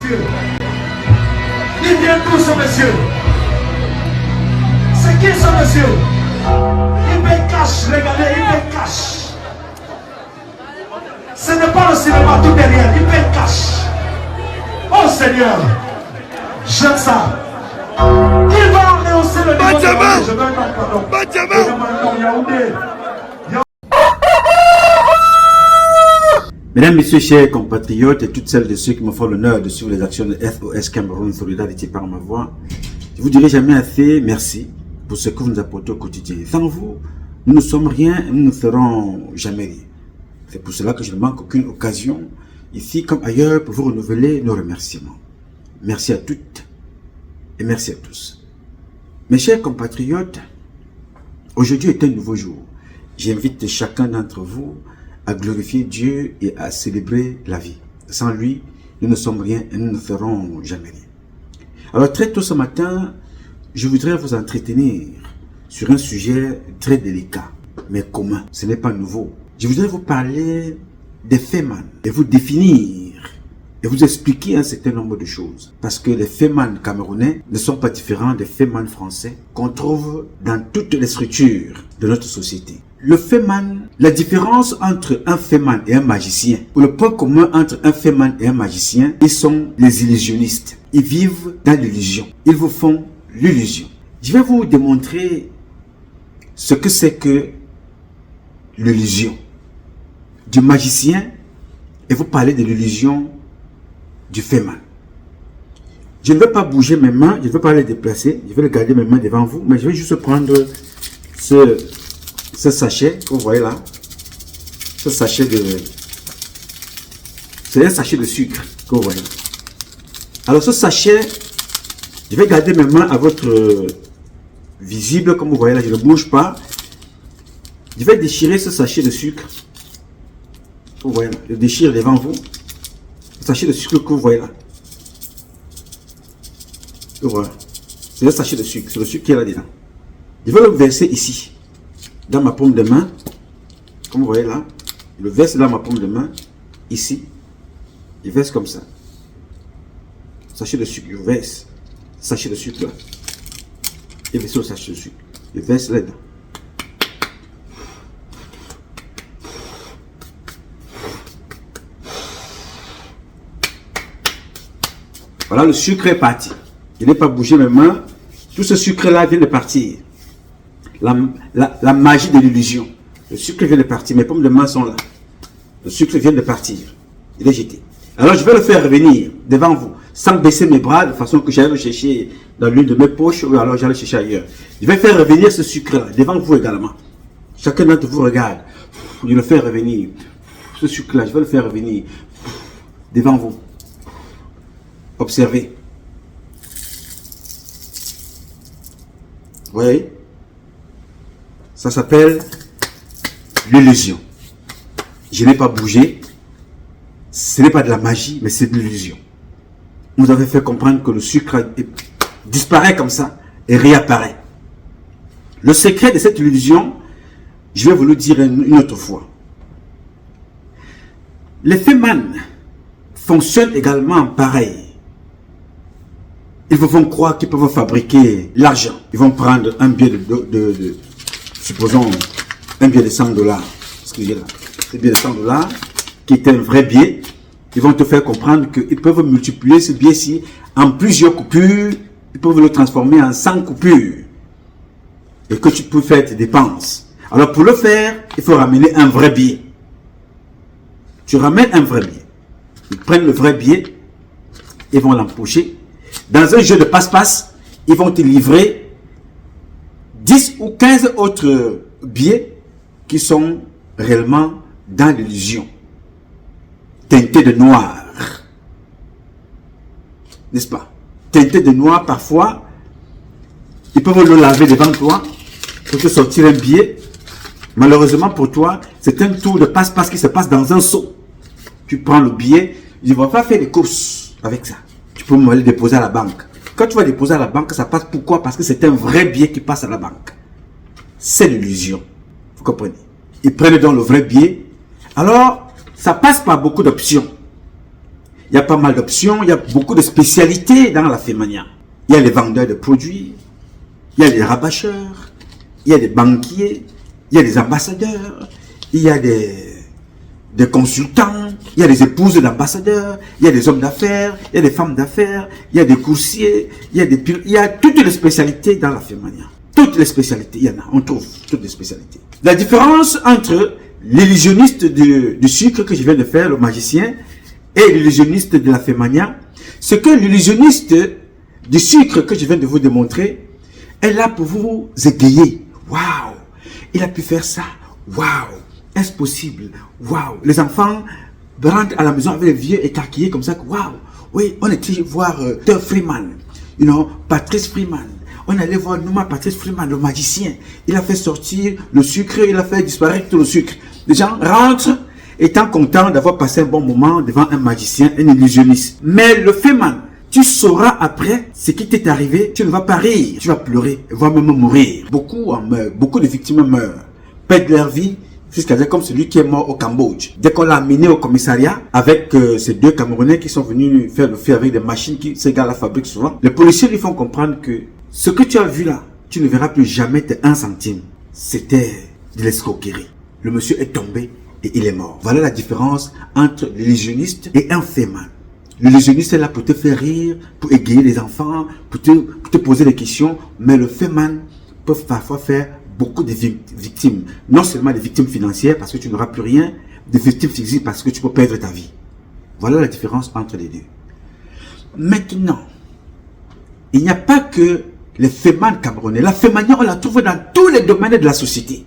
monsieur? Il vient d'où ce monsieur? C'est qui ce monsieur? Il me cache, regardez, il me cache. Ce n'est pas le cinéma tout derrière, il me cache. Oh Seigneur, j'aime ça. Il va rehausser le niveau de je veux un nom, pardon. Mesdames, Messieurs, chers compatriotes et toutes celles de ceux qui me font l'honneur de suivre les actions de SOS Cameroun Solidarité par ma voix, je vous dirai jamais assez merci pour ce que vous nous apportez au quotidien. Sans vous, nous ne sommes rien et nous ne ferons jamais rien. C'est pour cela que je ne manque aucune occasion, ici comme ailleurs, pour vous renouveler nos remerciements. Merci à toutes et merci à tous. Mes chers compatriotes, aujourd'hui est un nouveau jour. J'invite chacun d'entre vous à glorifier Dieu et à célébrer la vie. Sans lui, nous ne sommes rien et nous ne ferons jamais rien. Alors très tôt ce matin, je voudrais vous entretenir sur un sujet très délicat, mais commun. Ce n'est pas nouveau. Je voudrais vous parler des Féman et vous définir et vous expliquer un certain nombre de choses. Parce que les Féman camerounais ne sont pas différents des Féman français qu'on trouve dans toutes les structures de notre société. Le Féman, la différence entre un Féman et un magicien, ou le point commun entre un Féman et un magicien, ils sont les illusionnistes. Ils vivent dans l'illusion. Ils vous font l'illusion. Je vais vous démontrer ce que c'est que l'illusion du magicien et vous parler de l'illusion du Féman. Je ne vais pas bouger mes mains, je ne vais pas les déplacer, je vais garder mes mains devant vous, mais je vais juste prendre ce sachet que vous voyez là. Ce sachet de... C'est un sachet de sucre que vous voyez. Alors ce sachet, je vais garder mes mains à votre visible, comme vous voyez là, je ne bouge pas. Je vais déchirer ce sachet de sucre. Vous voyez là, je déchire devant vous. Le sachet de sucre que vous voyez là. Et voilà. C'est le sachet de sucre, c'est le sucre qui est là dedans. Je vais le verser ici, dans ma paume de main. Comme vous voyez là, je le verse dans ma paume de main, ici. Je verse comme ça. Sachet de sucre, je verse. Sachet de sucre là. Et verser le sachet de sucre. Je verse là-dedans. Voilà, le sucre est parti. Je n'ai pas bougé mes mains. Tout ce sucre-là vient de partir. La magie de l'illusion. Le sucre vient de partir. Mes paumes de main sont là. Le sucre vient de partir. Il est jeté. Alors je vais le faire revenir devant vous, sans baisser mes bras, de façon que j'allais le chercher dans l'une de mes poches, ou alors j'allais le chercher ailleurs. Je vais faire revenir ce sucre-là, devant vous également. Chacun d'entre vous regarde. Je le fais revenir. Ce sucre-là, je vais le faire revenir devant vous. Observez. Vous voyez? Ça s'appelle l'illusion. Je n'ai pas bougé. Ce n'est pas de la magie, mais c'est de l'illusion. On nous avait fait comprendre que le sucre disparaît comme ça et réapparaît. Le secret de cette illusion, je vais vous le dire une autre fois. Les Féman fonctionnent également pareil. Ils vous font croire qu'ils peuvent fabriquer l'argent. Ils vont prendre un billet supposons, un billet de 100 $. Excusez-moi. Ce billet de 100 $, qui est un vrai billet. Ils vont te faire comprendre qu'ils peuvent multiplier ce billet-ci en plusieurs coupures. Ils peuvent le transformer en 100 coupures. Et que tu peux faire tes dépenses. Alors pour le faire, il faut ramener un vrai billet. Tu ramènes un vrai billet. Ils prennent le vrai billet. Ils vont l'empocher. Dans un jeu de passe-passe, ils vont te livrer 10 ou 15 autres billets qui sont réellement dans l'illusion, teintés de noir. N'est-ce pas? Teintés de noir, parfois, ils peuvent le laver devant toi pour te sortir un billet. Malheureusement pour toi, c'est un tour de passe-passe qui se passe dans un seau. Tu prends le billet, je ne vais pas faire des courses avec ça. Tu peux me le déposer à la banque. Quand tu vas déposer à la banque, ça passe pourquoi? Parce que c'est un vrai billet qui passe à la banque. C'est l'illusion. Vous comprenez? Ils prennent donc le vrai billet. Alors, ça passe par beaucoup d'options. il y a pas mal d'options, il y a beaucoup de spécialités dans la Femania. Il y a les vendeurs de produits, il y a les rabâcheurs, il y a des banquiers, il y a des ambassadeurs, il y a des consultants, il y a des épouses d'ambassadeurs, il y a des hommes d'affaires, il y a des femmes d'affaires, il y a des coursiers, il y a toutes les spécialités dans la Femania. Toutes les spécialités, il y en a, on trouve toutes les spécialités. La différence entre l'illusionniste du sucre que je viens de faire, le magicien, et l'illusionniste de la Femania, c'est que l'illusionniste du sucre que je viens de vous démontrer est là pour vous égayer. Waouh, il a pu faire ça. Waouh, est-ce possible? Waouh, les enfants rentrent à la maison avec les vieux écarquillés comme ça. Waouh, oui, on était voir Dave Freeman, Patrice Freeman. On allait voir Numa Patrice Freeman, le magicien. Il a fait sortir le sucre, il a fait disparaître tout le sucre. Les gens rentrent étant contents d'avoir passé un bon moment devant un magicien, un illusionniste. Mais le Freeman, tu sauras après ce qui t'est arrivé, tu ne vas pas rire, tu vas pleurer, voire même mourir. Beaucoup en meurent, beaucoup de victimes meurent, perdent leur vie, jusqu'à dire comme celui qui est mort au Cambodge. Dès qu'on l'a amené au commissariat, avec ces deux Camerounais qui sont venus faire le feu avec des machines qui ces gars-là fabriquent souvent, les policiers lui font comprendre que ce que tu as vu là, tu ne verras plus jamais tes 1 centime. C'était de l'escroquerie. Le monsieur est tombé et il est mort. Voilà la différence entre l'illusionniste et un féman. L'illusionniste est là pour te faire rire, pour égayer les enfants, pour te poser des questions, mais le féman peut parfois faire beaucoup de victimes. Non seulement des victimes financières parce que tu n'auras plus rien, des victimes physiques parce que tu peux perdre ta vie. Voilà la différence entre les deux. Maintenant, il n'y a pas que les fémans camerounais. La fémania, on la trouve dans tous les domaines de la société.